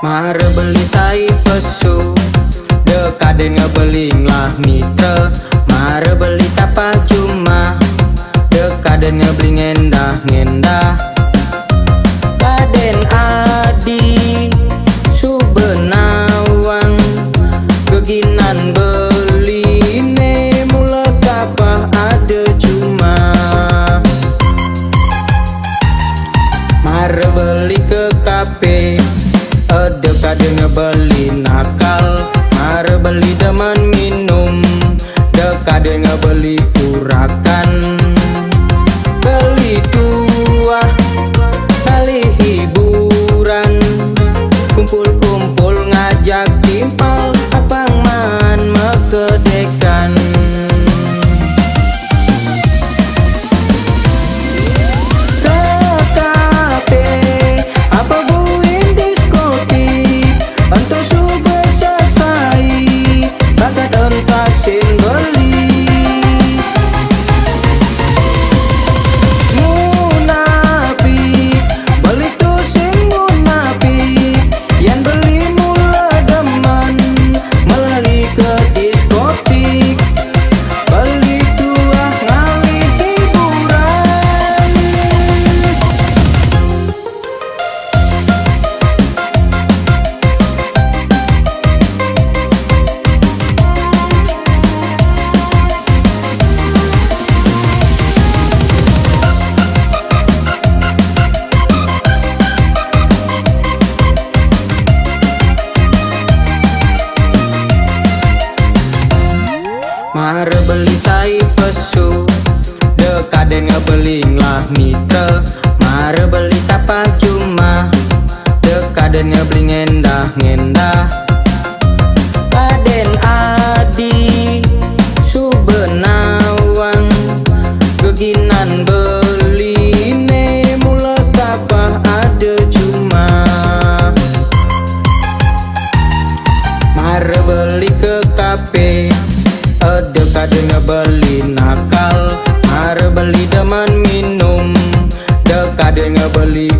Mare beli sai pesu dekaden ngebeling lah mitra. Mare beli kapal cuma dekaden ngebeling ngendah-ngendah. Kaden adi subenawang keginan beli ne mula kapal ada cuma. Mare beli ke kafe dekaden ngebeli nakal. Mare beli demen minum dekaden ngebeli urakan. Beli dua kali hiburan, kumpul-kumpul ngajak timpal abang man mekedekan. Mare beli sai pesu dekaden ngebeling lah mitra. Mare beli kapal cuma dekaden ngebeling ngendah-ngendah. Kaden adi subenawang keginan beli ne mula kapal ada cuma. Mare beli ke kafe dekaden ngebeli nakal. Mare beli demen minum dekaden ngebeli